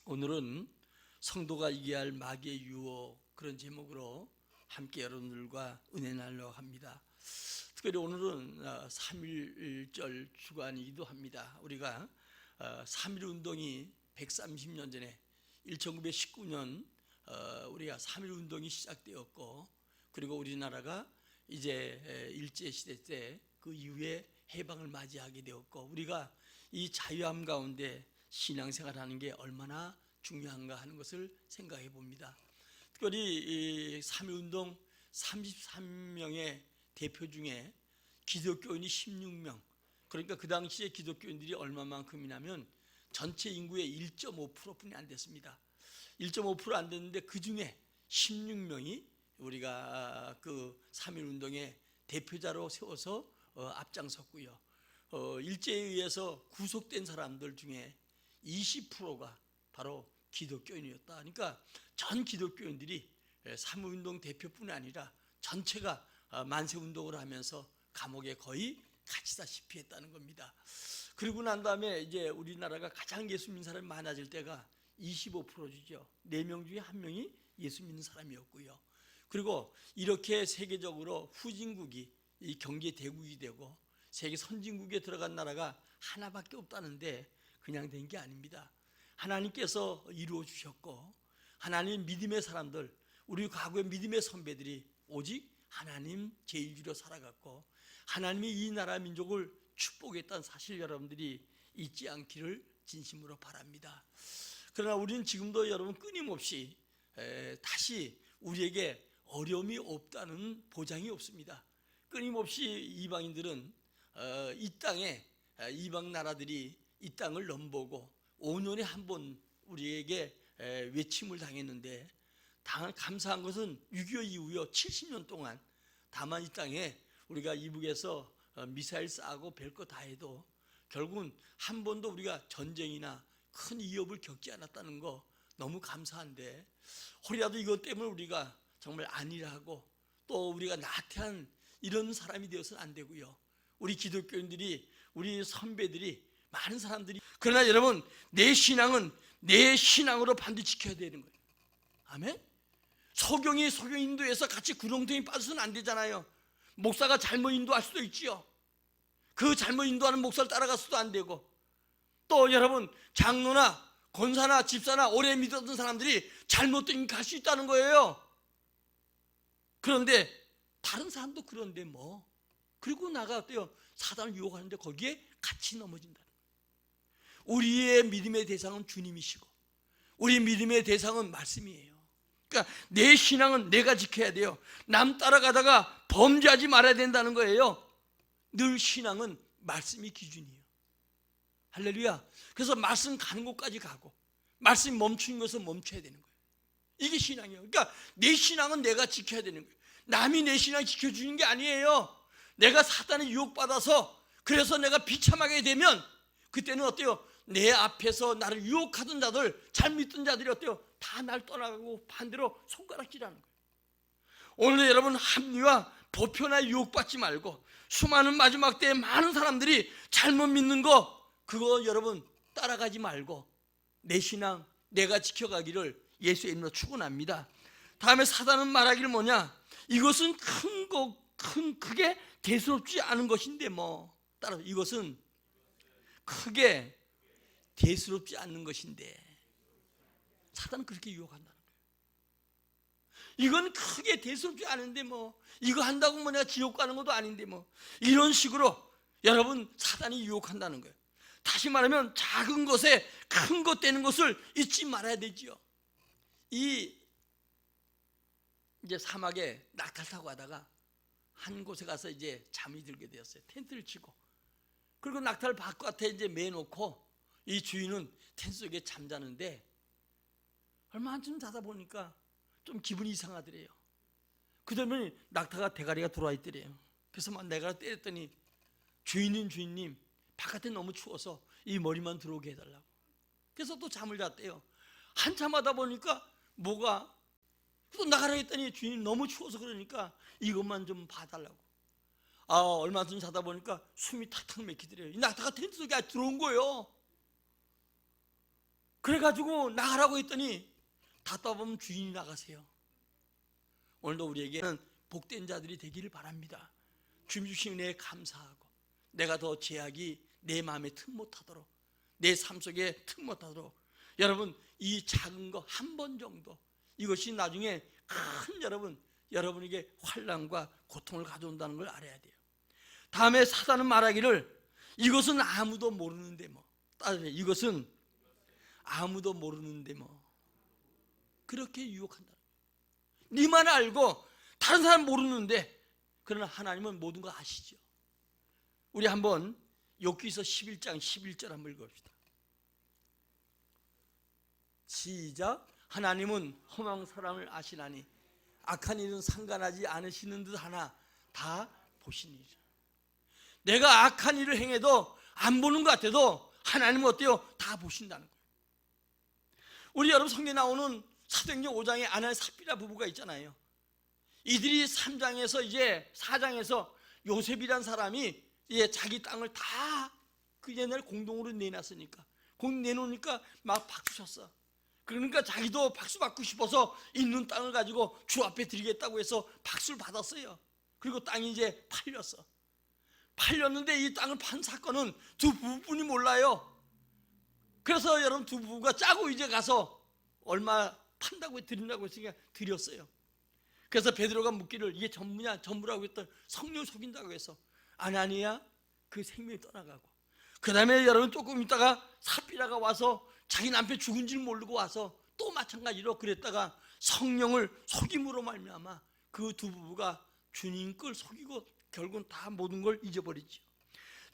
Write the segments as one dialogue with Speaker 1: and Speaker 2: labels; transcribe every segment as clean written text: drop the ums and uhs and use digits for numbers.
Speaker 1: 오늘은 성도가 이겨야 할 마귀의 유혹, 그런 제목으로 함께 여러분들과 은혜 나누려고 합니다. 특별히 오늘은 3.1절 주간이기도 합니다. 우리가 3.1 운동이 130년 전에 1919년 우리가 3.1 운동이 시작되었고, 그리고 우리나라가 이제 일제시대 때 그 이후에 해방을 맞이하게 되었고, 우리가 이 자유함 가운데 신앙생활하는 게 얼마나 중요한가 하는 것을 생각해 봅니다. 특별히 이 3.1 운동 33명의 대표 중에 기독교인이 16명, 그러니까 그 당시에 기독교인들이 얼마만큼이냐면 전체 인구의 1.5%뿐이 안 됐습니다. 1.5% 안 됐는데 그 중에 16명이 우리가 그 3.1 운동의 대표자로 세워서 앞장섰고요. 일제에 의해서 구속된 사람들 중에 20%가 바로 기독교인이었다. 그러니까 전 기독교인들이 3.1 운동 대표뿐이 아니라 전체가 만세운동을 하면서 감옥에 거의 갇히다시피 했다는 겁니다. 그리고 난 다음에 이제 우리나라가 가장 예수 믿는 사람이 많아질 때가 25%죠. 4명 중에 1명이 예수 믿는 사람이었고요. 그리고 이렇게 세계적으로 후진국이 이 경제 대국이 되고 세계 선진국에 들어간 나라가 하나밖에 없다는데 그냥 된 게 아닙니다. 하나님께서 이루어 주셨고, 하나님 믿음의 사람들, 우리 과거의 믿음의 선배들이 오직 하나님 제일주로 살아갔고, 하나님이 이 나라 민족을 축복했다는 사실 여러분들이 잊지 않기를 진심으로 바랍니다. 그러나 우리는 지금도 여러분 끊임없이 다시 우리에게 어려움이 없다는 보장이 없습니다. 끊임없이 이방인들은 이 땅에 이방 나라들이 이 땅을 넘보고 5년에 한 번 우리에게 외침을 당했는데, 감사한 것은 6.25 이후에 70년 동안 다만 이 땅에 우리가 이북에서 미사일 쏴고 별거 다 해도 결국은 한 번도 우리가 전쟁이나 큰 위협을 겪지 않았다는 거 너무 감사한데, 혹이라도 이것 때문에 우리가 정말 안일하고 또 우리가 나태한 이런 사람이 되어서는 안 되고요. 우리 기독교인들이, 우리 선배들이, 많은 사람들이, 그러나 여러분, 내 신앙은 내 신앙으로 반드시 지켜야 되는 거예요. 아멘? 소경이 소경 인도에서 같이 구렁텅이 빠져서는 안 되잖아요. 목사가 잘못 인도할 수도 있지요. 그 잘못 인도하는 목사를 따라가서도 안 되고, 또 여러분, 장로나 권사나 집사나 오래 믿었던 사람들이 잘못된 갈 수 있다는 거예요. 그런데 다른 사람도 그런데 뭐, 그리고 나가 어때요? 사단을 유혹하는데 거기에 같이 넘어진다는 거예요. 우리의 믿음의 대상은 주님이시고 우리 믿음의 대상은 말씀이에요. 그러니까 내 신앙은 내가 지켜야 돼요. 남 따라가다가 범죄하지 말아야 된다는 거예요. 늘 신앙은 말씀이 기준이에요. 할렐루야. 그래서 말씀 가는 곳까지 가고, 말씀 멈추는 것은 멈춰야 되는 거예요. 이게 신앙이에요. 그러니까 내 신앙은 내가 지켜야 되는 거예요. 남이 내 신앙 지켜주는 게 아니에요. 내가 사단에 유혹받아서 그래서 내가 비참하게 되면 그때는 어때요? 내 앞에서 나를 유혹하던 자들, 잘 믿던 자들이 어때요? 다 날 떠나가고 반대로 손가락질하는 거예요. 오늘 여러분, 합리화, 보편화 유혹받지 말고, 수많은 마지막 때에 많은 사람들이 잘못 믿는 거, 그거 여러분 따라가지 말고 내 신앙 내가 지켜가기를 예수의 이름으로 축원합니다. 다음에 사단은 말하기를 뭐냐? 이것은 크게 대수롭지 않은 것인데 뭐, 따라 이것은 크게 대수롭지 않는 것인데, 사단은 그렇게 유혹한다는 거예요. 이건 크게 대수롭지 않은데 뭐, 이거 한다고 뭐 내가 지옥 가는 것도 아닌데 뭐, 이런 식으로 여러분 사단이 유혹한다는 거예요. 다시 말하면 작은 것에 큰 것 되는 것을 잊지 말아야 되지요. 이제 사막에 낙타를 타고 가다가 한 곳에 가서 이제 잠이 들게 되었어요. 텐트를 치고, 그리고 낙타를 바깥에 이제 매놓고 이 주인은 텐트 속에 잠자는데, 얼마 한쯤 자다 보니까 좀 기분이 이상하더래요. 그러더니 낙타가 대가리가 들어와 있더래요. 그래서 막 내가 때렸더니, 주인님 바깥에 너무 추워서 이 머리만 들어오게 해달라고. 그래서 또 잠을 잤대요. 한참 하다 보니까 뭐가 또 나가라 했더니 주인이 너무 추워서 그러니까 이것만 좀 봐달라고. 얼마 전 자다 보니까 숨이 탁탁 막히더래요. 이 낙타가 텐트 속에 들어온 거예요. 그래가지고 나가라고 했더니 답답하면 주인이 나가세요. 오늘도 우리에게는 복된 자들이 되기를 바랍니다. 주님 주신 은혜에 감사하고 내가 더 죄악이 내 마음에 틈 못하도록, 내 삶 속에 틈 못하도록, 여러분 이 작은 거 한 번 정도, 이것이 나중에 큰 여러분에게 환난과 고통을 가져온다는 걸 알아야 돼요. 다음에 사단은 말하기를 이것은 아무도 모르는데 뭐, 이것은 아무도 모르는데 뭐, 그렇게 유혹한다. 네만 알고 다른 사람 모르는데, 그러나 하나님은 모든 거 아시죠. 우리 한번 욥기서 11장 11절 한번 읽어봅시다. 시작. 하나님은 험한 사람을 아시나니 악한 일은 상관하지 않으시는 듯 하나 다 보시니라. 내가 악한 일을 행해도 안 보는 것 같아도 하나님은 어때요? 다 보신다는 거예요. 우리 여러분 성경에 나오는 사도행전 5장에 아나니아 삽비라 부부가 있잖아요. 이들이 3장에서 이제 4장에서 요셉이란 사람이 이제 자기 땅을 다 그 옛날 공동으로 내놨으니까, 내놓으니까 막 박수 쳤어. 그러니까 자기도 박수 받고 싶어서 있는 땅을 가지고 주 앞에 드리겠다고 해서 박수를 받았어요. 그리고 땅이 이제 팔렸는데 이 땅을 판 사건은 두 부부뿐이 몰라요. 그래서 여러분 두 부부가 짜고 이제 가서 얼마 판다고 드린다고 했으니까 드렸어요. 그래서 베드로가 묻기를 이게 전부냐? 전부라고 했더니 성령 속인다고 해서 아나니아 그 생명이 떠나가고, 그 다음에 여러분 조금 있다가 삽비라가 와서 자기 남편 죽은 줄 모르고 와서 또 마찬가지로 그랬다가 성령을 속임으로 말미암아 그 두 부부가 주님 걸 속이고 결국은 다 모든 걸 잊어버리죠.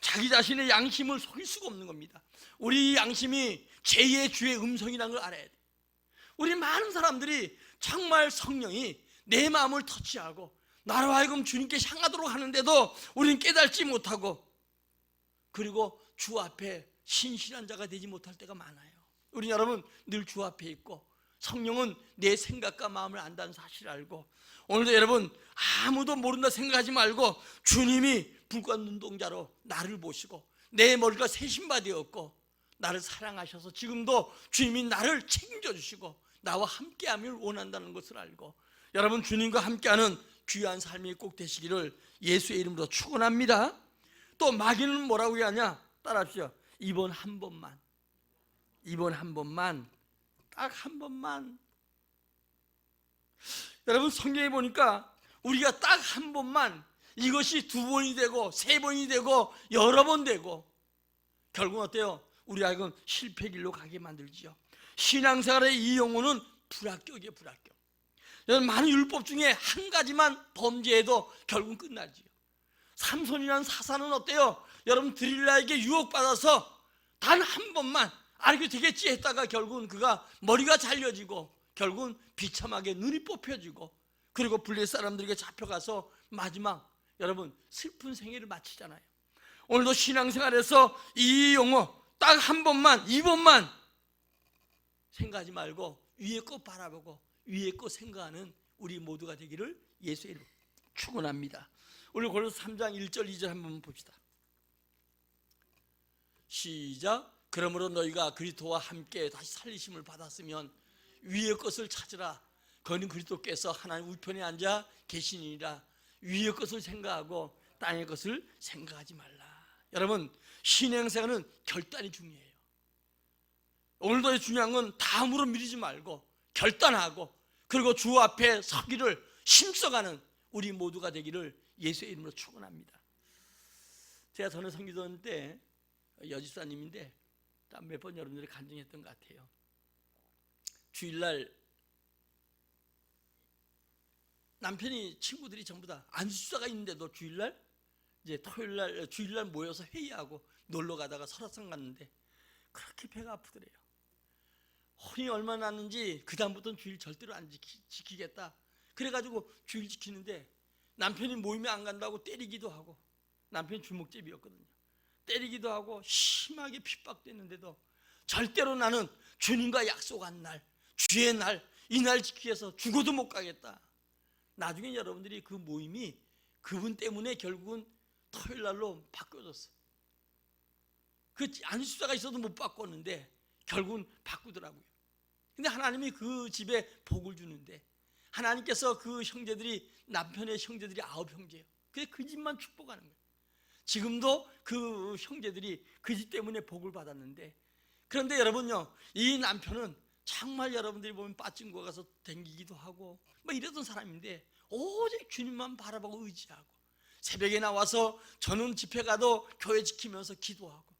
Speaker 1: 자기 자신의 양심을 속일 수가 없는 겁니다. 우리 양심이 제2의 주의 음성이라는 걸 알아야 돼. 우리 많은 사람들이 정말 성령이 내 마음을 터치하고 나로 하여금 주님께 향하도록 하는데도 우리는 깨달지 못하고, 그리고 주 앞에 신실한 자가 되지 못할 때가 많아요. 우리 여러분 늘 주 앞에 있고 성령은 내 생각과 마음을 안다는 사실을 알고, 오늘도 여러분 아무도 모른다 생각하지 말고 주님이 불과 눈동자로 나를 보시고 내 머리가 새신바 되었고 나를 사랑하셔서 지금도 주님이 나를 책임져 주시고 나와 함께함을 원한다는 것을 알고, 여러분 주님과 함께하는 귀한 삶이 꼭 되시기를 예수의 이름으로 축원합니다. 또 마귀는 뭐라고 하냐? 따라하시죠. 이번 한 번만, 딱 한 번만. 여러분 성경에 보니까 우리가 딱 한 번만, 이것이 두 번이 되고 세 번이 되고 여러 번 되고 결국은 어때요? 우리 하여금 실패 길로 가게 만들지요. 신앙생활의 이 영혼은 불합격이에요. 불합격. 여러분 많은 율법 중에 한 가지만 범죄해도 결국은 끝나지요. 삼손이라는 사사는 어때요? 여러분 드릴라에게 유혹받아서 단 한 번만 이게 되겠지 했다가 결국은 그가 머리가 잘려지고 결국은 비참하게 눈이 뽑혀지고, 그리고 블레 사람들에게 잡혀가서 마지막 여러분 슬픈 생애를 마치잖아요. 오늘도 신앙생활에서 이 용어 딱 한 번만, 이번만 생각하지 말고 위에 거 바라보고 위에 거 생각하는 우리 모두가 되기를 예수의 이름으로 축원합니다. 우리 고린도서 3장 1절 2절 한번 봅시다. 시작. 그러므로 너희가 그리스도와 함께 다시 살리심을 받았으면 위의 것을 찾으라. 거기는 그리스도께서 하나님 우편에 앉아 계시니라. 위의 것을 생각하고 땅의 것을 생각하지 말라. 여러분 신앙생활은 결단이 중요해요. 오늘도 중요한 건 다음으로 미루지 말고 결단하고, 그리고 주 앞에 서기를 힘써가는 우리 모두가 되기를 예수의 이름으로 축원합니다. 제가 전에 선교전 때 여집사님인데 몇 번 여러분들이 간증했던 것 같아요. 주일날 남편이 친구들이 전부 다 안수사가 있는데도 주일날 이제 주일날 모여서 회의하고 놀러 가다가 설악산 갔는데 그렇게 배가 아프더래요. 혼이 얼마나 났는지 그 다음부터는 주일 절대로 안 지키겠다. 그래가지고 주일 지키는데 남편이 모임에 안 간다고 때리기도 하고, 남편이 주먹집이었거든요. 때리기도 하고 심하게 핍박됐는데도 절대로 나는 주님과 약속한 날, 주의 날, 이 날 지키기 위해서 죽어도 못 가겠다. 나중에 여러분들이 그 모임이 그분 때문에 결국은 토요일 날로 바뀌어졌어. 그 안수사가 있어도 못 바꿨는데 결국은 바꾸더라고요. 근데 하나님이 그 집에 복을 주는데, 하나님께서 그 형제들이, 남편의 형제들이 9형제예요. 근데 그 집만 축복하는 거예요. 지금도 그 형제들이 그 집 때문에 복을 받았는데, 그런데 여러분요, 이 남편은 정말 여러분들이 보면 빠진 거 가서 댕기기도 하고 뭐 이러던 사람인데, 오직 주님만 바라보고 의지하고, 새벽에 나와서 저는 집회 가도 교회 지키면서 기도하고,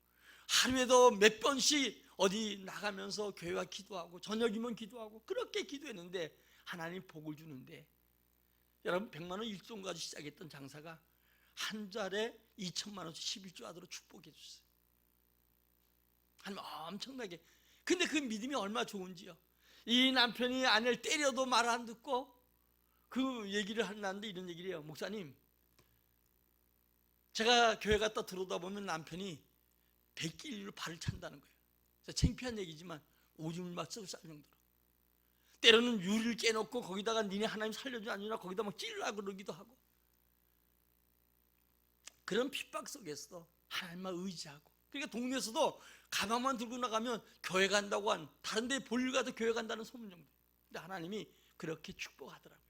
Speaker 1: 하루에도 몇 번씩 어디 나가면서 교회와 기도하고, 저녁이면 기도하고, 그렇게 기도했는데 하나님 복을 주는데, 여러분 100만 원 일손 가지고 시작했던 장사가 한 달에 2천만 원씩 11조 하도록 축복해 주셨어요. 하나님 엄청나게. 근데 그 믿음이 얼마나 좋은지요. 이 남편이 아내를 때려도 말 안 듣고 그 얘기를 하는데 이런 얘기를 해요. 목사님, 제가 교회 갔다 들어오다 보면 남편이 100길로 발을 찬다는 거예요. 창피한 얘기지만 오줌을 막 쌀 정도로. 때로는 유리를 깨놓고 거기다가 니네 하나님 살려주지 않으나 거기다 막 찔러고 그러기도 하고, 그런 핍박 속에서 하나님만 의지하고, 그러니까 동네에서도 가방만 들고 나가면 교회 간다고 한, 다른 데 볼일 가도 교회 간다는 소문 정도. 근데 하나님이 그렇게 축복하더라고요.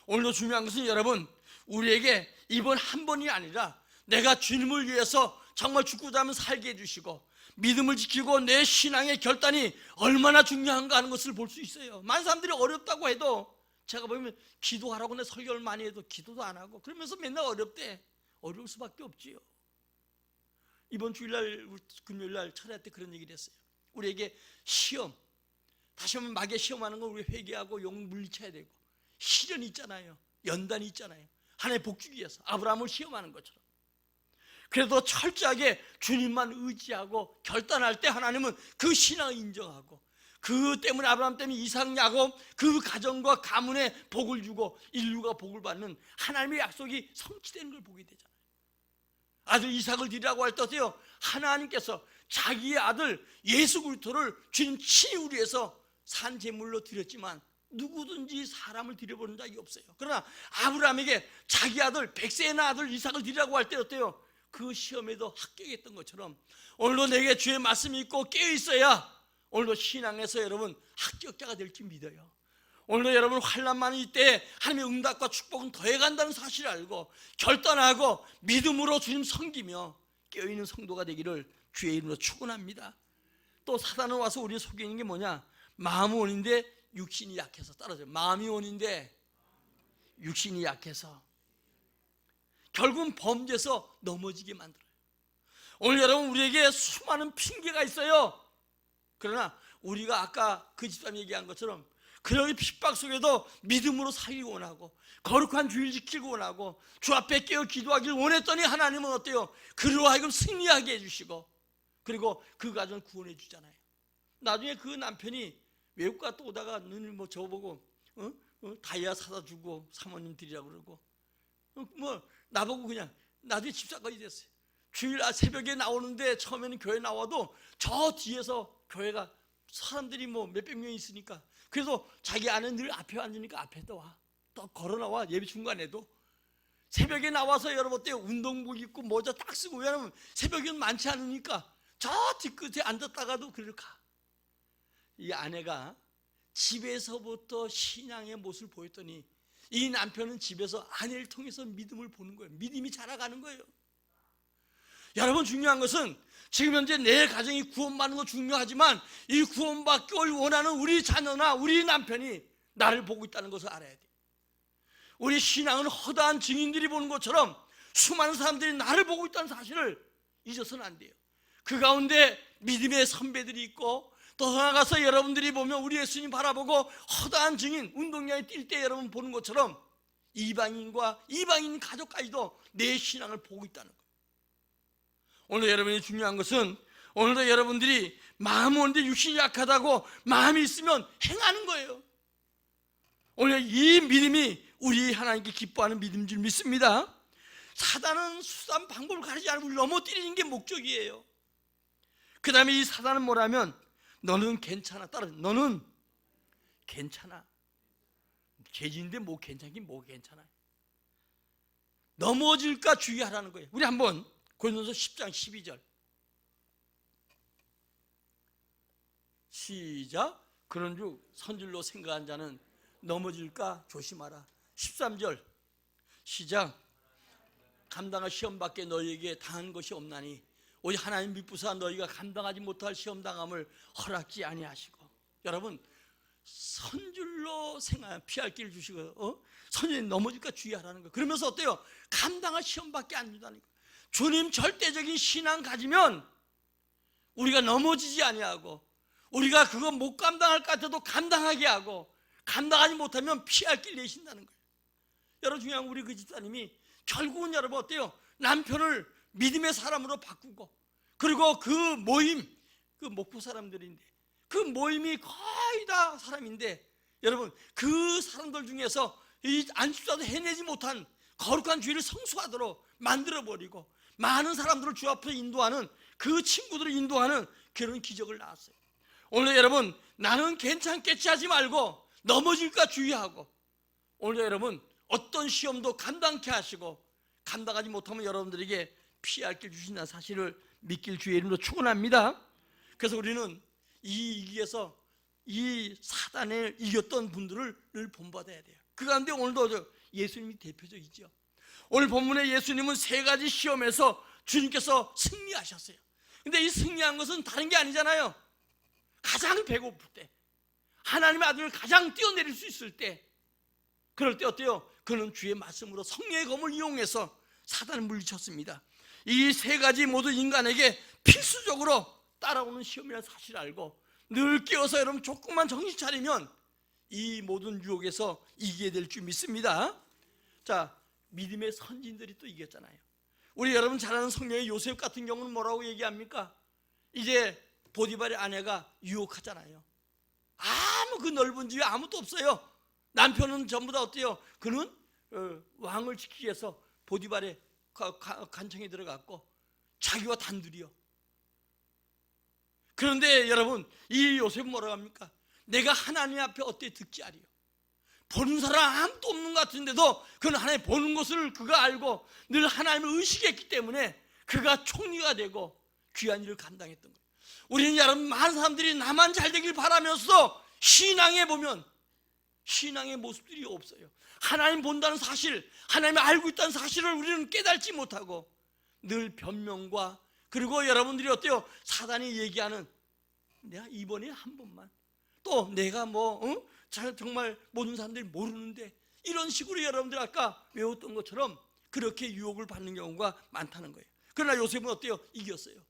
Speaker 1: 오늘도 중요한 것은 여러분, 우리에게 이번 한 번이 아니라 내가 주님을 위해서 정말 죽고자 하면 살게 해주시고, 믿음을 지키고 내 신앙의 결단이 얼마나 중요한가 하는 것을 볼 수 있어요. 많은 사람들이 어렵다고 해도, 제가 보면 기도하라고 내 설교를 많이 해도 기도도 안 하고 그러면서 맨날 어렵대. 어려울 수밖에 없지요. 이번 주일날, 금요일날 철야 때 그런 얘기를 했어요. 우리에게 시험, 다시 한번 마귀의 시험하는 건 우리 회개하고 영 물리쳐야 되고, 시련이 있잖아요. 연단이 있잖아요. 하나님의 복 주기 위해서 아브라함을 시험하는 것처럼. 그래도 철저하게 주님만 의지하고 결단할 때 하나님은 그 신앙을 인정하고, 그 때문에 아브라함 때문에 이삭, 야곱 그 가정과 가문에 복을 주고 인류가 복을 받는 하나님의 약속이 성취되는 걸 보게 되잖아요. 아들 이삭을 드리라고 할 때 어때요? 하나님께서 자기의 아들 예수 그리스도를 주님 치유를 위해서 산 제물로 드렸지만 누구든지 사람을 드려보는 적이 없어요. 그러나 아브라함에게 자기 아들, 100세의 아들 이삭을 드리라고 할 때 어때요? 그 시험에도 합격했던 것처럼 오늘도 내게 주의 말씀이 있고 깨어 있어야 오늘도 신앙에서 여러분 합격자가 될지 믿어요. 오늘도 여러분 환난 많을 때 하나님의 응답과 축복은 더해간다는 사실을 알고 결단하고 믿음으로 주님 섬기며 깨어있는 성도가 되기를 주의 이름으로 축원합니다. 또 사단은 와서 우리를 속이는 게 뭐냐? 마음은 원인데 육신이 약해서. 따라서 마음이 원인데 육신이 약해서 결국은 범죄에서 넘어지게 만들어요. 오늘 여러분 우리에게 수많은 핑계가 있어요. 그러나 우리가 아까 그 집사님 얘기한 것처럼 그런 핍박 속에도 믿음으로 살기 원하고 거룩한 주일 지키고 원하고 주 앞에 깨어 기도하길 원했더니 하나님은 어때요? 그로 하여금 승리하게 해주시고 그리고 그 가정을 구원해 주잖아요. 나중에 그 남편이 외국 갔다 오다가 눈을 뭐 저보고 다이아 사다 주고 사모님 드리라고 그러고 뭐 나보고 그냥 나중에 집사까지 됐어요. 주일 새벽에 나오는데 처음에는 교회 나와도 저 뒤에서 교회가 사람들이 뭐 몇백 명 있으니까 그래서 자기 아는 늘 앞에 앉으니까 앞에 와. 또 걸어 나와. 예배 중간에도 새벽에 나와서 여러분 어때요? 운동복 입고 모자 딱 쓰고. 왜냐하면 새벽에는 많지 않으니까 저 뒤끝에 앉았다가도 그를 가. 이 아내가 집에서부터 신앙의 모습을 보였더니 이 남편은 집에서 아내를 통해서 믿음을 보는 거예요. 믿음이 자라가는 거예요. 여러분 중요한 것은 지금 현재 내 가정이 구원받는 거 중요하지만 이 구원받기를 원하는 우리 자녀나 우리 남편이 나를 보고 있다는 것을 알아야 돼요. 우리 신앙은 허다한 증인들이 보는 것처럼 수많은 사람들이 나를 보고 있다는 사실을 잊어서는 안 돼요. 그 가운데 믿음의 선배들이 있고 또 나아가서 여러분들이 보면 우리 예수님 바라보고 허다한 증인, 운동장에 뛸 때 여러분 보는 것처럼 이방인과 이방인 가족까지도 내 신앙을 보고 있다는 거예요. 오늘 여러분이 중요한 것은 오늘도 여러분들이 마음은 온데 육신이 약하다고 마음이 있으면 행하는 거예요. 오늘 이 믿음이 우리 하나님께 기뻐하는 믿음인 줄 믿습니다. 사단은 수단 방법을 가리지 않고 우리를 넘어뜨리는 게 목적이에요. 그 다음에 이 사단은 뭐라면 너는 괜찮아. 따라 너는 괜찮아. 죄진인데 뭐 괜찮긴 뭐 괜찮아. 넘어질까 주의하라는 거예요. 우리 한번 고린도서 10장 12절 시작. 그런즉 선줄로 생각한 자는 넘어질까 조심하라. 13절 시작. 감당할 시험밖에 너희에게 당한 것이 없나니 오직 하나님 믿부사 너희가 감당하지 못할 시험 당함을 허락지 아니하시고. 여러분, 선줄로 생각, 피할 길을 주시고 선줄이 넘어질까 주의하라는 거. 그러면서 어때요? 감당할 시험밖에 안 준다는 거. 주님 절대적인 신앙 가지면 우리가 넘어지지 아니하고, 우리가 그거 못 감당할 것 같아도 감당하게 하고, 감당하지 못하면 피할 길 내신다는 거예요. 여러분, 중요한 우리 그 집사님이 결국은 여러분 어때요? 남편을 믿음의 사람으로 바꾸고, 그리고 그 모임, 그 목포 사람들인데 그 모임이 거의 다 사람인데, 여러분 그 사람들 중에서 이 안식사도 해내지 못한 거룩한 주의를 성수하도록 만들어버리고 많은 사람들을 주 앞에 인도하는, 그 친구들을 인도하는 그런 기적을 낳았어요. 오늘 여러분, 나는 괜찮겠지 하지 말고 넘어질까 주의하고, 오늘 여러분 어떤 시험도 감당케 하시고, 감당하지 못하면 여러분들에게 피할 길 주신다는 사실을 믿길 주의 이름으로 축원합니다. 그래서 우리는 이 위기에서 이 사단을 이겼던 분들을 늘 본받아야 돼요. 그 가운데 오늘도 예수님이 대표적이죠. 오늘 본문에 예수님은 세 가지 시험에서 주님께서 승리하셨어요. 근데 이 승리한 것은 다른 게 아니잖아요. 가장 배고플 때, 하나님의 아들을 가장 뛰어내릴 수 있을 때, 그럴 때 어때요? 그는 주의 말씀으로 성령의 검을 이용해서 사단을 물리쳤습니다. 이 세 가지 모두 인간에게 필수적으로 따라오는 시험이라는 사실을 알고 늘 깨어서 여러분 조금만 정신 차리면 이 모든 유혹에서 이기게 될 줄 믿습니다. 자, 믿음의 선진들이 또 이겼잖아요. 우리 여러분 잘 아는 성령의 요셉 같은 경우는 뭐라고 얘기합니까? 이제 보디발의 아내가 유혹하잖아요. 아무 그 넓은 집에 아무도 없어요. 남편은 전부 다 어때요? 그는 왕을 지키기 위해서 보디발의 간청에 들어갔고 자기와 단둘이요. 그런데 여러분, 이 요셉은 뭐라고 합니까? 내가 하나님 앞에 어때 듣지 아리요. 보는 사람 아무도 없는 것 같은데도 그는 하나님 보는 것을 그가 알고 늘 하나님을 의식했기 때문에 그가 총리가 되고 귀한 일을 감당했던 거예요. 우리는 여러분 많은 사람들이 나만 잘 되길 바라면서 신앙에 보면 신앙의 모습들이 없어요. 하나님 본다는 사실, 하나님이 알고 있다는 사실을 우리는 깨닫지 못하고 늘 변명과, 그리고 여러분들이 어때요? 사단이 얘기하는 내가 이번에 한 번만, 또 내가 정말 모든 사람들이 모르는데, 이런 식으로 여러분들 아까 외웠던 것처럼 그렇게 유혹을 받는 경우가 많다는 거예요. 그러나 요셉은 어때요? 이겼어요.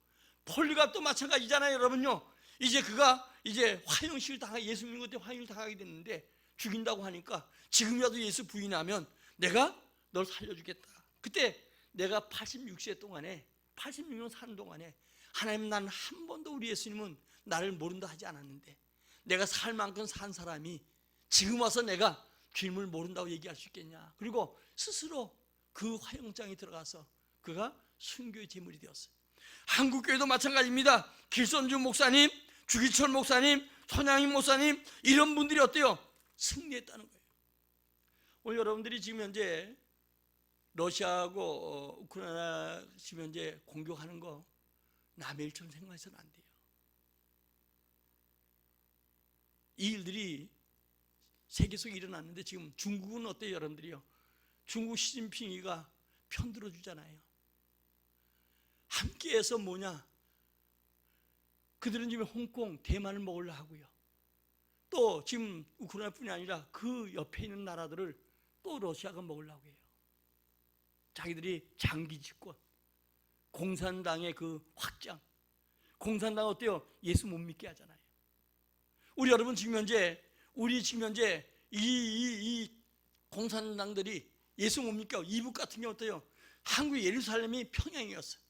Speaker 1: 폴리갑도 마찬가지잖아요. 여러분요, 이제 그가 이제 화형식을 당하게, 예수 믿는 것 때문에 화형을 당하게 됐는데 죽인다고 하니까 지금이라도 예수 부인하면 내가 널 살려주겠다. 그때 내가 86세 동안에 86년 사는 동안에 하나님, 나는 한 번도 우리 예수님은 나를 모른다 하지 않았는데 내가 살 만큼 산 사람이 지금 와서 내가 주님을 모른다고 얘기할 수 있겠냐. 그리고 스스로 그 화형장에 들어가서 그가 순교의 제물이 되었어요. 한국교회도 마찬가지입니다. 길선주 목사님, 주기철 목사님, 손양인 목사님, 이런 분들이 어때요? 승리했다는 거예요. 오늘 여러분들이 지금 현재 러시아하고 우크라이나 지금 현재 공격하는 거 남의 일처럼 생각해서는 안 돼요. 이 일들이 세계 속에 일어났는데 지금 중국은 어때요, 여러분들이요? 중국 시진핑이가 편들어 주잖아요. 함께해서 뭐냐? 그들은 지금 홍콩, 대만을 먹으려 하고요. 또 지금 우크라이나뿐이 아니라 그 옆에 있는 나라들을 또 러시아가 먹으려고 해요. 자기들이 장기 집권, 공산당의 그 확장. 공산당 어때요? 예수 못 믿게 하잖아요. 우리 여러분 지금 현재 이 공산당들이 예수 못 믿게 하고, 이북 같은 경우 어때요? 한국 예루살렘이 평양이었어요.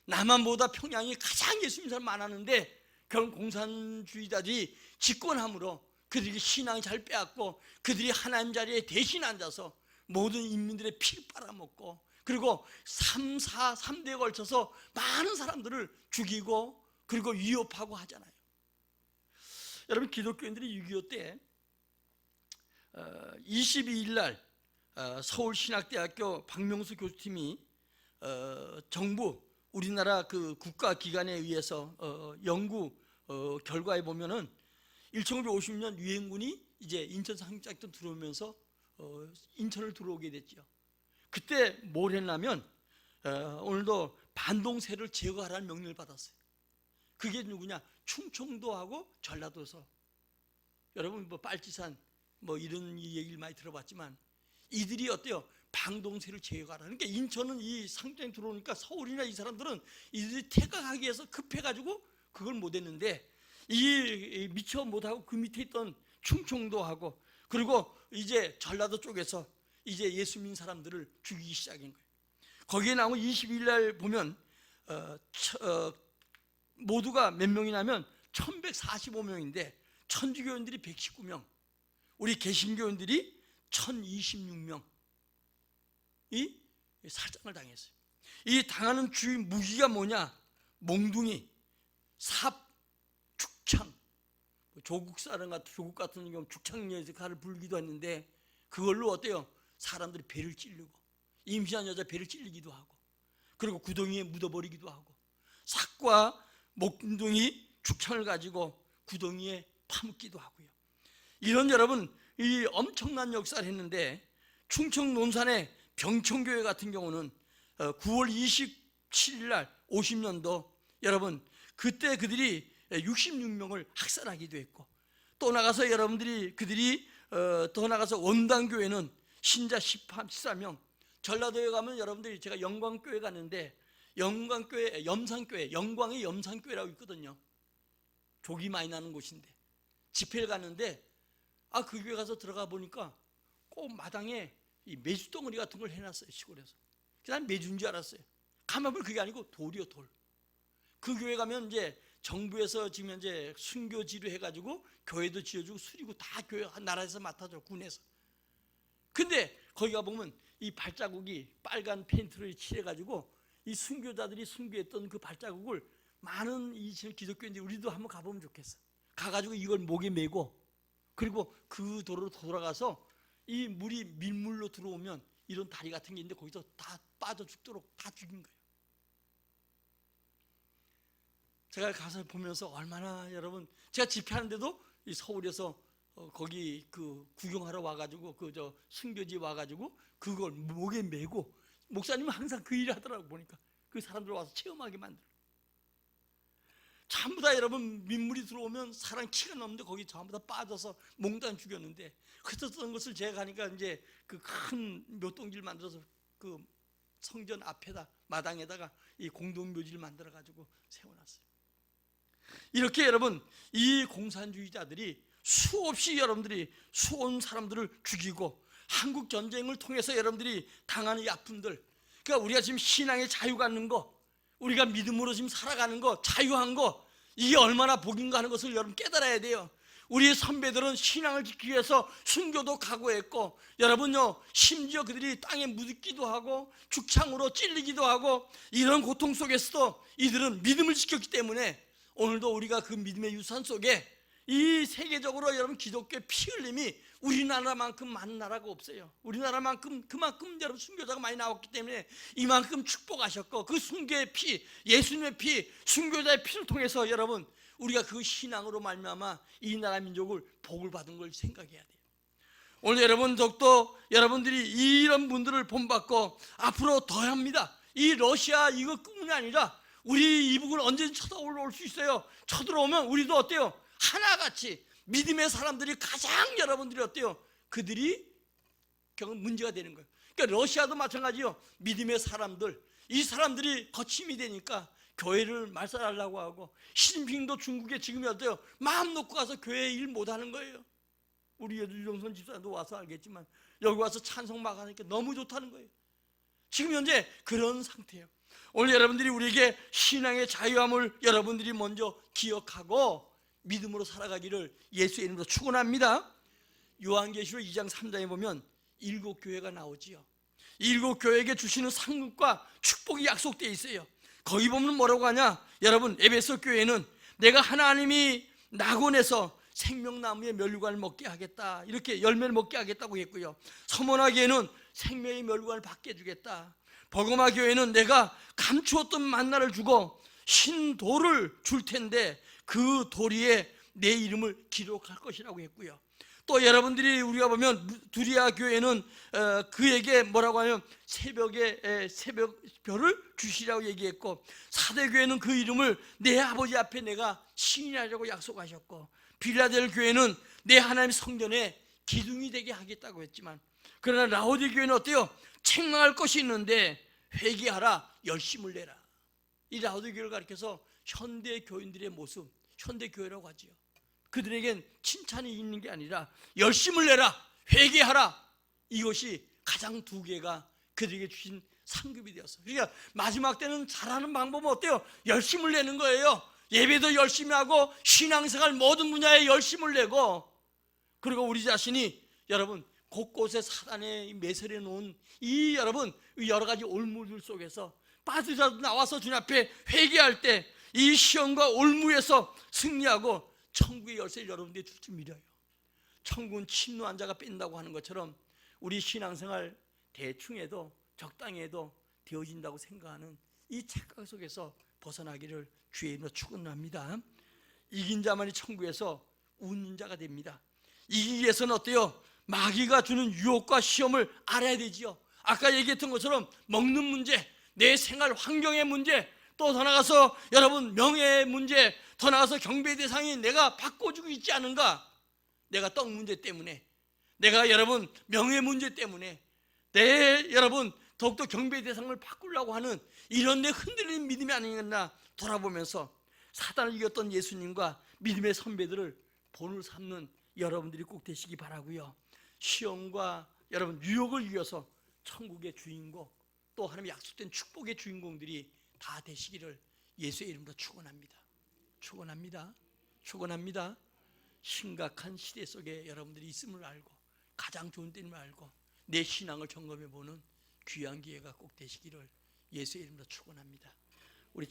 Speaker 1: 남한보다 평양이 가장 예수 믿는 사람 많았는데 그런 공산주의자들이 집권함으로 그들이 신앙이 잘 빼앗고 그들이 하나님 자리에 대신 앉아서 모든 인민들의 피를 빨아먹고, 그리고 3대에 걸쳐서 많은 사람들을 죽이고 그리고 위협하고 하잖아요. 여러분, 기독교인들이 6.25 때 22일 날 서울신학대학교 박명수 교수팀이 정부, 우리나라 그 국가기관에 의해서 연구 결과에 보면은 1950년 유엔군이 이제 인천 상륙작전 들어오면서 인천을 들어오게 됐죠. 그때 뭘 했냐면 오늘도 반동세를 제거하라는 명령을 받았어요. 그게 누구냐? 충청도하고 전라도에서. 여러분 뭐 빨치산 뭐 이런 얘기를 많이 들어봤지만 이들이 어때요? 반동세를 제거하라. 그러니까 인천은 이 상륙작전이 들어오니까 서울이나 이 사람들은 이들이 퇴각하기 위해서 급해가지고 그걸 못했는데 이 미처 못하고 그 밑에 있던 충청도하고 그리고 이제 전라도 쪽에서 이제 예수 믿는 사람들을 죽이기 시작한 거예요. 거기에 나온 22일 날 보면 모두가 몇 명이냐면 1145명인데 천주교인들이 119명, 우리 개신교인들이 1026명이 살상을 당했어요. 이 당하는 주의 무기가 뭐냐? 몽둥이, 삽, 죽창. 조국 같은 경우 죽창에서 칼을 불기도 했는데 그걸로 어때요? 사람들이 배를 찌르고 임신한 여자 배를 찔리기도 하고 그리고 구덩이에 묻어버리기도 하고 삭과 몽둥이, 죽창을 가지고 구덩이에 파묻기도 하고요. 이런 여러분 이 엄청난 역사를 했는데 충청 논산의 병천교회 같은 경우는 9월 27일 날 50년도 여러분 그때 그들이 66명을 학살하기도 했고 또 나가서 여러분들이 그들이 더 나가서 원당교회는 신자 14명 전라도에 가면 여러분들이 제가 영광교회 갔는데 영광교회 염산교회 영광의 염산교회라고 있거든요. 족이 많이 나는 곳인데 집회를 갔는데 그 교회 가서 들어가 보니까 꼭 마당에 이 메주덩어리 같은 걸 해놨어요. 시골에서. 난 메주인 줄 알았어요. 가만 보면 그게 아니고 돌이요 돌. 그 교회 가면 이제 정부에서 지금 현재 순교지로 해가지고 교회도 지어주고 수리고 다 교회 나라에서 맡아줘 군에서. 근데 거기 가보면 이 발자국이 빨간 페인트를 칠해가지고 이 순교자들이 순교했던 그 발자국을 많은 이 기독교인들이 우리도 한번 가보면 좋겠어. 가가지고 이걸 목에 메고 그리고 그 도로로 돌아가서 이 물이 밀물로 들어오면 이런 다리 같은 게 있는데 거기서 다 빠져 죽도록 다 죽인 거예요. 제가 가서 보면서 얼마나 여러분 제가 집회하는데도 이 서울에서 거기 그 구경하러 와가지고 그 저 순교지 와가지고 그걸 목에 메고 목사님은 항상 그 일을 하더라고 보니까 그 사람들 와서 체험하게 만들어. 전부 다 여러분 민물이 들어오면 사람 키가 넘는데 거기 전부 다 빠져서 몽땅 죽였는데 흩었던 것을 제가 가니까 이제 그 큰 묘동지를 만들어서 그 성전 앞에다 마당에다가 이 공동묘지를 만들어 가지고 세워놨어요. 이렇게 여러분 이 공산주의자들이 수없이 여러분들이 수온 사람들을 죽이고 한국 전쟁을 통해서 여러분들이 당하는 이 아픔들, 그러니까 우리가 지금 신앙의 자유 갖는 거, 우리가 믿음으로 지금 살아가는 거, 자유한 거, 이게 얼마나 복인가 하는 것을 여러분 깨달아야 돼요. 우리 선배들은 신앙을 지키기 위해서 순교도 각오했고 여러분요 심지어 그들이 땅에 묻기도 하고 죽창으로 찔리기도 하고 이런 고통 속에서도 이들은 믿음을 지켰기 때문에 오늘도 우리가 그 믿음의 유산 속에 이 세계적으로 여러분 기독교의 피 흘림이 우리나라만큼 많은 나라가 없어요. 우리나라만큼 그만큼 여러분 순교자가 많이 나왔기 때문에 이만큼 축복하셨고 그 순교의 피, 예수님의 피, 순교자의 피를 통해서 여러분 우리가 그 신앙으로 말미암아 이 나라 민족을 복을 받은 걸 생각해야 돼요. 오늘 여러분 적도 여러분들이 이런 분들을 본받고 앞으로 더 합니다. 이 러시아 이것뿐만이 아니라 우리 이북을 언제든 쳐들어올 수 있어요. 쳐들어오면 우리도 어때요? 하나같이 믿음의 사람들이 가장 여러분들이 어때요? 그들이 결국 문제가 되는 거예요. 그러니까 러시아도 마찬가지요. 믿음의 사람들, 이 사람들이 거침이 되니까 교회를 말살하려고 하고 시진핑도 중국에 지금 어때요? 마음 놓고 가서 교회 일 못하는 거예요. 우리 유정선 집사도 와서 알겠지만 여기 와서 찬송 막 하니까 너무 좋다는 거예요. 지금 현재 그런 상태예요. 오늘 여러분들이 우리에게 신앙의 자유함을 여러분들이 먼저 기억하고 믿음으로 살아가기를 예수의 이름으로 축원합니다. 요한계시록 2장 3장에 보면 7교회가 나오지요. 7교회에게 주시는 상급과 축복이 약속되어 있어요. 거기 보면 뭐라고 하냐? 여러분 에베소 교회는 내가 하나님이 낙원에서 생명나무의 멸류관을 먹게 하겠다, 이렇게 열매를 먹게 하겠다고 했고요. 서머나 교회는 생명의 멸류관을 받게 해주겠다. 버거마 교회는 내가 감추었던 만나를 주고 신도를 줄 텐데 그 도리에 내 이름을 기록할 것이라고 했고요. 또 여러분들이 우리가 보면 두리아 교회는 그에게 뭐라고 하냐면 새벽에 새벽별을 주시라고 얘기했고, 사대교회는 그 이름을 내 아버지 앞에 내가 시인하려고 약속하셨고, 빌라델 교회는 내 하나님 성전에 기둥이 되게 하겠다고 했지만, 그러나 라오디 교회는 어때요? 책망할 것이 있는데 회개하라, 열심을 내라. 이 라오디 교회를 가리켜서 현대 교인들의 모습, 현대 교회라고 하지요. 그들에겐 칭찬이 있는 게 아니라 열심을 내라, 회개하라, 이것이 가장 두 개가 그들에게 주신 상급이 되었어요. 그러니까 마지막 때는 잘하는 방법은 어때요? 열심을 내는 거예요. 예배도 열심히 하고 신앙생활 모든 분야에 열심을 내고, 그리고 우리 자신이 여러분 곳곳에 사단에 매설해 놓은 이 여러분 여러 가지 올무들 속에서 빠져서 나와서 주님 앞에 회개할 때 이 시험과 올무에서 승리하고 천국의 열쇠를 여러분들이 줄 줄 믿어요. 천국은 침노한 자가 뺀다고 하는 것처럼 우리 신앙생활 대충 해도 적당히 해도 되어진다고 생각하는 이 착각 속에서 벗어나기를 주의 이름으로 축원합니다. 이긴 자만이 천국에서 웃는 자가 됩니다. 이기기 위해서는 어때요? 마귀가 주는 유혹과 시험을 알아야 되지요. 아까 얘기했던 것처럼 먹는 문제, 내 생활 환경의 문제, 또 더 나가서 여러분 명예의 문제, 더 나가서 경배 대상이 내가 바꿔주고 있지 않은가? 내가 떡 문제 때문에, 내가 여러분 명예 문제 때문에 내 여러분 더욱더 경배 대상을 바꾸려고 하는 이런 내 흔들리는 믿음이 아니겠나 돌아보면서 사단을 이겼던 예수님과 믿음의 선배들을 본을 삼는 여러분들이 꼭 되시기 바라고요. 시험과 여러분 유혹을 이겨서 천국의 주인공, 또 하나님의 약속된 축복의 주인공들이 다 되시기를 예수의 이름으로 축원합니다. 축원합니다. 축원합니다. 심각한 시대 속에 여러분들이 있음을 알고 가장 좋은 때임을 알고 내 신앙을 점검해 보는 귀한 기회가 꼭 되시기를 예수의 이름으로 축원합니다. 우리